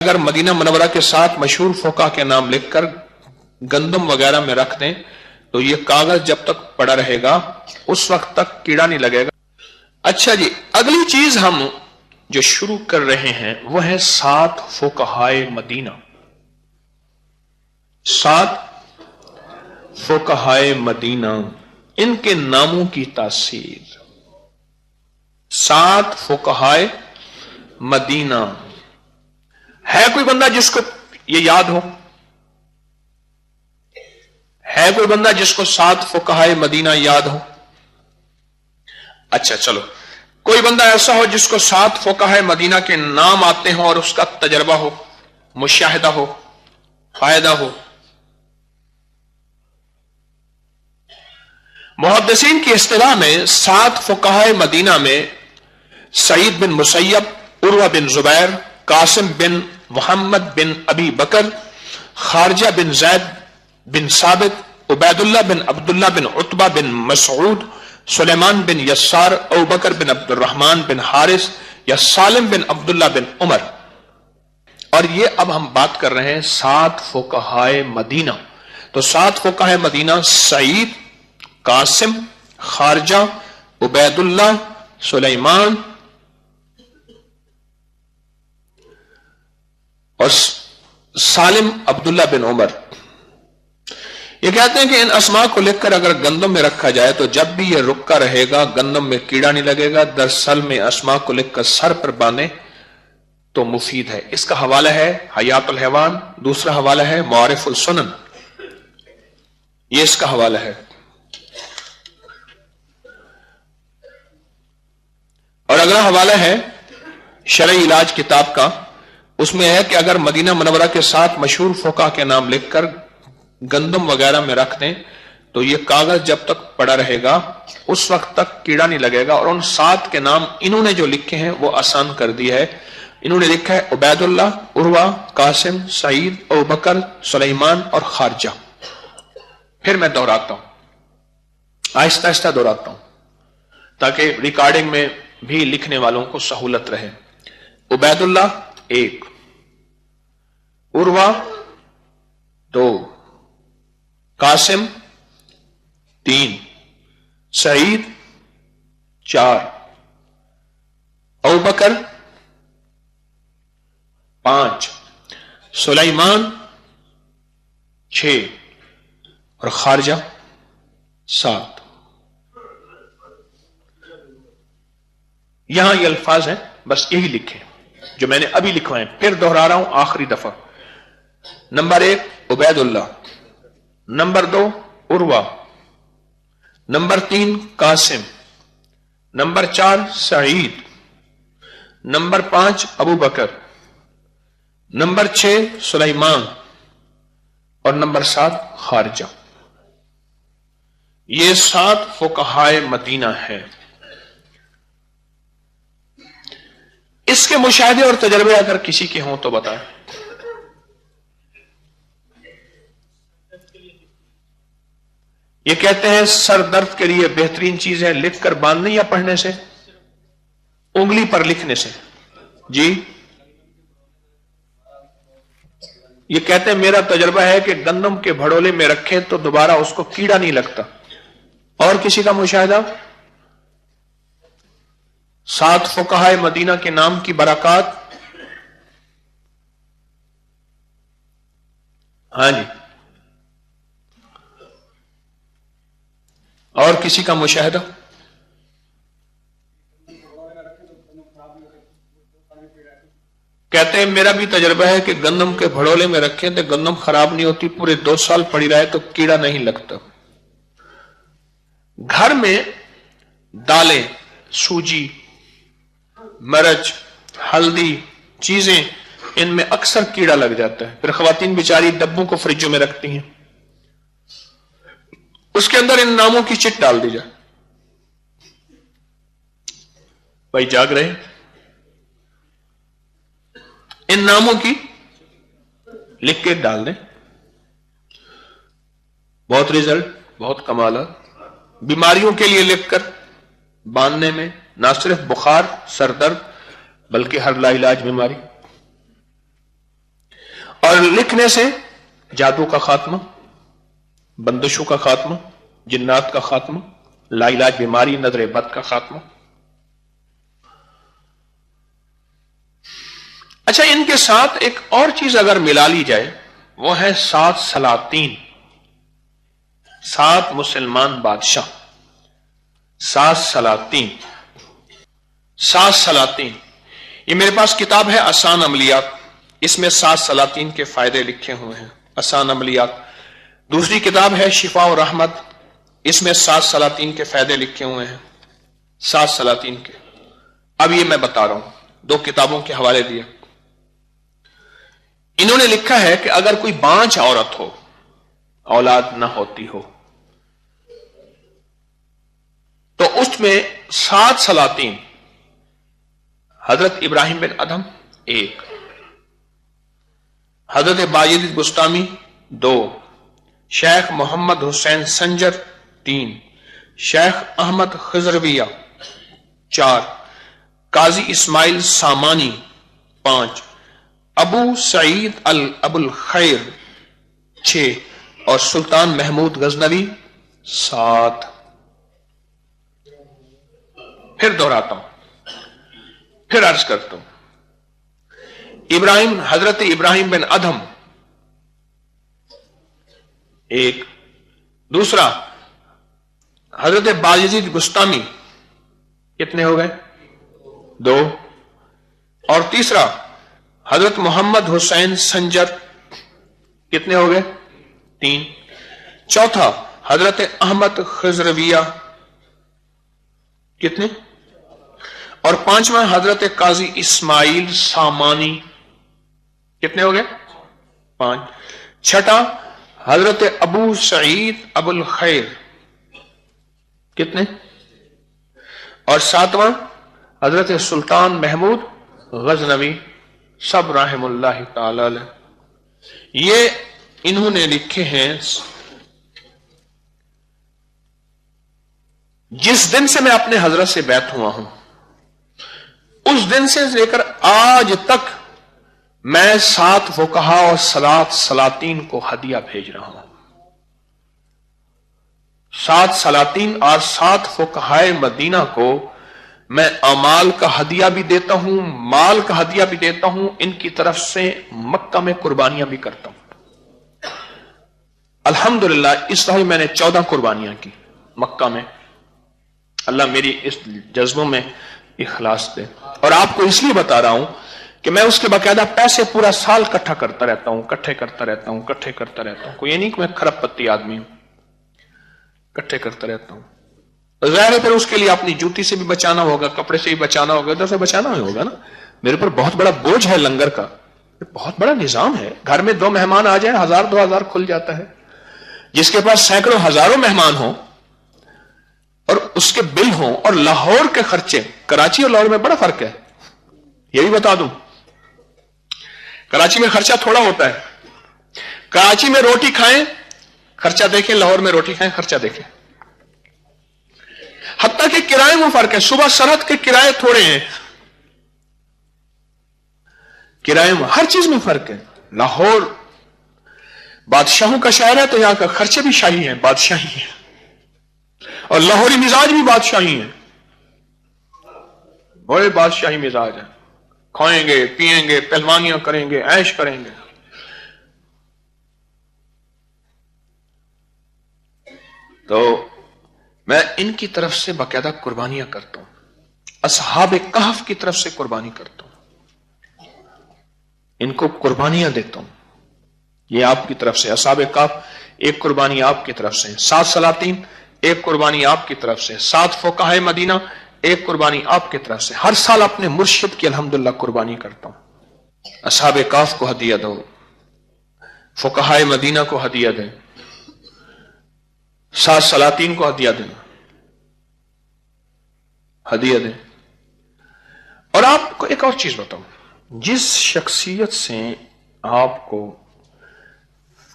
اگر مدینہ منورہ کے ساتھ مشہور فقہ کے نام لکھ کر گندم وغیرہ میں رکھ دیں تو یہ کاغذ جب تک پڑا رہے گا اس وقت تک کیڑا نہیں لگے گا۔ اچھا جی، اگلی چیز ہم جو شروع کر رہے ہیں وہ ہے 7 فقہائے مدینہ۔ 7 فقہائے مدینہ، ان کے ناموں کی تاثیر۔ 7 فقہائے مدینہ، ہے کوئی بندہ جس کو یہ یاد ہو؟ ہے کوئی بندہ جس کو 7 فقہائے مدینہ یاد ہو؟ اچھا چلو، کوئی بندہ ایسا ہو جس کو 7 فقہائے مدینہ کے نام آتے ہوں اور اس کا تجربہ ہو، مشاہدہ ہو، فائدہ ہو۔ محدثین کی اصطلاح میں 7 فقہائے مدینہ میں سعید بن مسیب، عروہ بن زبیر، قاسم بن محمد بن ابی بکر، خارجہ بن زید بن ثابت، عبید اللہ بن عبداللہ بن عتبہ بن مسعود، سلیمان بن یسار، ابوبکر بن عبد الرحمن بن حارث یا سالم بن عبداللہ بن عمر۔ اور یہ اب ہم بات کر رہے ہیں 7 فقہائے مدینہ۔ تو 7 فقہائے مدینہ سعید، قاسم، خارجہ، عبید اللہ، سلیمان اور سالم عبداللہ بن عمر۔ یہ کہتے ہیں کہ ان اسماء کو لکھ کر اگر گندم میں رکھا جائے تو جب بھی یہ رکا رہے گا گندم میں کیڑا نہیں لگے گا۔ دراصل میں اسماء کو لکھ کر سر پر باندھیں تو مفید ہے۔ اس کا حوالہ ہے حیات الحیوان، دوسرا حوالہ ہے معارف السنن، یہ اس کا حوالہ ہے۔ اور اگلا حوالہ ہے شرعی علاج کتاب کا، اس میں ہے کہ اگر مدینہ منورہ کے ساتھ مشہور فقہ کے نام لکھ کر گندم وغیرہ میں رکھ دیں تو یہ کاغذ جب تک پڑا رہے گا اس وقت تک کیڑا نہیں لگے گا۔ اور ان 7 کے نام انہوں نے جو لکھے ہیں وہ آسان کر دی ہے۔ انہوں نے لکھا ہے عبید اللہ، عروہ، قاسم، سعید، ابوبکر، سلیمان اور خارجہ۔ پھر میں دہراتا ہوں، آہستہ آہستہ دہراتا ہوں تاکہ ریکارڈنگ میں بھی لکھنے والوں کو سہولت رہے۔ عبید اللہ 1، عروہ 2، قاسم 3، سعید 4، ابوبکر 5، سلیمان 6 اور خارجہ 7۔ یہاں یہ الفاظ ہیں، بس یہی لکھیں جو میں نے ابھی لکھوائے ہیں۔ پھر دہرا رہا ہوں آخری دفعہ۔ نمبر 1 عبید اللہ، نمبر 2 عروہ، نمبر 3 قاسم، نمبر 4 سعید، نمبر 5 ابوبکر، نمبر 6 سلیمان اور نمبر 7 خارجہ۔ یہ 7 فقہائے مدینہ ہے۔ اس کے مشاہدے اور تجربے اگر کسی کے ہوں تو بتائیں۔ یہ کہتے ہیں سر درد کے لیے بہترین چیز ہے لکھ کر باندھنے یا پڑھنے سے؟ انگلی پر لکھنے سے؟ جی، یہ کہتے ہیں میرا تجربہ ہے کہ گندم کے بھڑولے میں رکھیں تو دوبارہ اس کو کیڑا نہیں لگتا۔ اور کسی کا مشاہدہ؟ 7 فقہائے مدینہ کے نام کی برکات؟ ہاں جی، اور کسی کا مشاہدہ؟ کہتے ہیں میرا بھی تجربہ ہے کہ گندم کے بھڑولے میں رکھیں تو گندم خراب نہیں ہوتی، پورے 2 سال پڑی رہے تو کیڑا نہیں لگتا۔ گھر میں دالیں، سوجی، مرچ، ہلدی چیزیں، ان میں اکثر کیڑا لگ جاتا ہے۔ پھر خواتین بیچاری ڈبوں کو فریجوں میں رکھتی ہیں، اس کے اندر ان ناموں کی چٹ ڈال دی جائے۔ بھائی جاگ رہے، ان ناموں کی لکھ کے ڈال دیں، بہت رزلٹ، بہت کمالات۔ بیماریوں کے لیے لکھ کر باندھنے میں نہ صرف بخار، سر درد، بلکہ ہر لا علاج بیماری۔ اور لکھنے سے جادو کا خاتمہ، بندشوں کا خاتمہ، جنات کا خاتمہ، لا علاج بیماری نظر بد کا خاتمہ۔ اچھا، ان کے ساتھ ایک اور چیز اگر ملا لی جائے وہ ہے 7 سلاطین، 7 مسلمان بادشاہ، 7 سلاطین، 7 سلاطین۔ یہ میرے پاس کتاب ہے آسان عملیات، اس میں 7 سلاطین کے فائدے لکھے ہوئے ہیں، آسان عملیات۔ دوسری کتاب ہے شفا و رحمت، اس میں 7 سلاطین کے فائدے لکھے ہوئے ہیں، 7 سلاطین کے۔ اب یہ میں بتا رہا ہوں، 2 کتابوں کے حوالے دیے۔ انہوں نے لکھا ہے کہ اگر کوئی بانجھ عورت ہو، اولاد نہ ہوتی ہو، تو اس میں 7 سلاطین، حضرت ابراہیم بن ادہم 1، حضرت باجد بستامی 2، شیخ محمد حسین سنجر 3، شیخ احمد خضرویہ 4، قاضی اسماعیل سامانی 5، ابو سعید ابو الخیر 6، اور سلطان محمود غزنوی 7۔ پھر دہراتا ہوں، پھر عرض کرتا ہوں، حضرت ابراہیم بن ادہم 1، دوسرا حضرت باجد بستامی، کتنے ہو گئے؟ 2، اور تیسرا حضرت محمد حسین سنجر، کتنے ہو گئے؟ 3، چوتھا حضرت احمد خضرویہ، کتنے؟ اور 5واں حضرت قاضی اسماعیل سامانی، کتنے ہو گئے؟ 5۔ چھٹا حضرت ابو سعید ابو الخیر، کتنے؟ اور 7واں حضرت سلطان محمود غزنوی، سب رحم اللہ تعالی علیہ۔ یہ انہوں نے لکھے ہیں جس دن سے میں اپنے حضرت سے بیعت ہوا ہوں، اس دن سے لے کر آج تک میں 7 فقہا اور 7 سلاطین کو ہدیہ بھیج رہا ہوں۔ 7 سلاطین اور 7 فقہائے مدینہ کو میں اعمال کا ہدیہ بھی دیتا ہوں، مال کا ہدیہ بھی دیتا ہوں، ان کی طرف سے مکہ میں قربانیاں بھی کرتا ہوں۔ الحمدللہ اس سال میں نے 14 قربانیاں کی مکہ میں۔ اللہ میری اس جذبوں میں اخلاص دے۔ اور آپ کو اس لیے بتا رہا ہوں کہ میں اس کے باقاعدہ پیسے پورا سال اکٹھا کرتا رہتا ہوں، اکٹھے کرتا رہتا ہوں، اکٹھے کرتا رہتا ہوں۔ کوئی یہ نہیں کہ میں کھرب پتی آدمی ہوں، اکٹھے کرتا رہتا ہوں۔ ظاہر ہے پھر اس کے لیے اپنی جوتی سے بھی بچانا ہوگا، کپڑے سے بھی بچانا ہوگا، ادھر سے بچانا ہوگا نا۔ میرے پر بہت بڑا بوجھ ہے لنگر کا، بہت بڑا نظام ہے۔ گھر میں 2 مہمان آ جائیں 1000 2000 کھل جاتا ہے۔ جس کے پاس سینکڑوں ہزاروں مہمان ہوں اور اس کے بل ہوں، اور لاہور کے خرچے، کراچی اور لاہور میں بڑا فرق ہے، یہ بھی بتا دوں۔ کراچی میں خرچہ تھوڑا ہوتا ہے، کراچی میں روٹی کھائیں خرچہ دیکھیں، لاہور میں روٹی کھائیں خرچہ دیکھیں۔ حتیٰ کہ کرائے میں فرق ہے، صبح سرحد کے کرائے تھوڑے ہیں، کرائے میں ہر چیز میں فرق ہے۔ لاہور بادشاہوں کا شہر ہے تو یہاں کا خرچے بھی شاہی ہیں، بادشاہی ہیں، اور لاہوری مزاج بھی بادشاہی ہیں، بڑے بادشاہی مزاج ہیں، کھائیں گے پیئیں گے پہلوانیاں کریں گے عیش کریں گے۔ تو میں ان کی طرف سے باقاعدہ قربانیاں کرتا ہوں، اصحاب کہف کی طرف سے قربانی کرتا ہوں، ان کو قربانیاں دیتا ہوں۔ یہ آپ کی طرف سے اصحاب کہف، ایک قربانی آپ کی طرف سے، 7 سلاطین ایک قربانی آپ کی طرف سے، 7 فقہائے مدینہ ایک قربانی آپ کی طرف سے۔ ہر سال اپنے مرشد کی الحمدللہ قربانی کرتا ہوں۔ اصحاب کہف کو ہدیہ دو، فقہائے مدینہ کو ہدیہ دیں، 7 سلاطین کو ہدیہ دیں، ہدیہ دیں۔ اور آپ کو ایک اور چیز بتاؤں، جس شخصیت سے آپ کو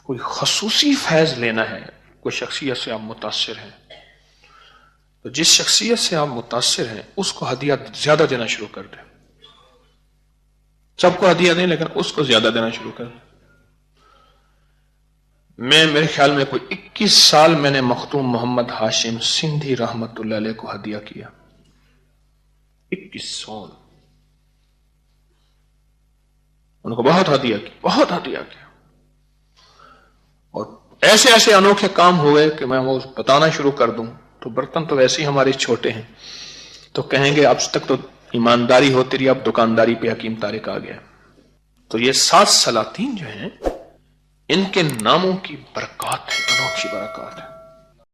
کوئی خصوصی فیض لینا ہے، کوئی شخصیت سے آپ متاثر ہیں، تو جس شخصیت سے آپ متاثر ہیں اس کو ہدیہ زیادہ دینا شروع کر دیں۔ سب کو ہدیہ دیں لیکن اس کو زیادہ دینا شروع کر دیں۔ میں میرے خیال میں کوئی 21 سال میں نے مختوم محمد ہاشم سندھی رحمت اللہ علیہ کو ہدیہ کیا. 21 سال ان کو بہت ہدیہ کیا، بہت ہدیہ کیا. اور ایسے ایسے انوکھے کام ہوئے کہ میں وہ بتانا شروع کر دوں تو برتن تو ویسے ہی ہمارے چھوٹے ہیں، تو کہیں گے اب تک تو ایمانداری ہوتی رہی، اب دکانداری پہ حکیم طارق آ گیا. تو یہ 7 سلاطین جو ہیں ان کے ناموں کی برکات ہے، انوکھی برکات ہے.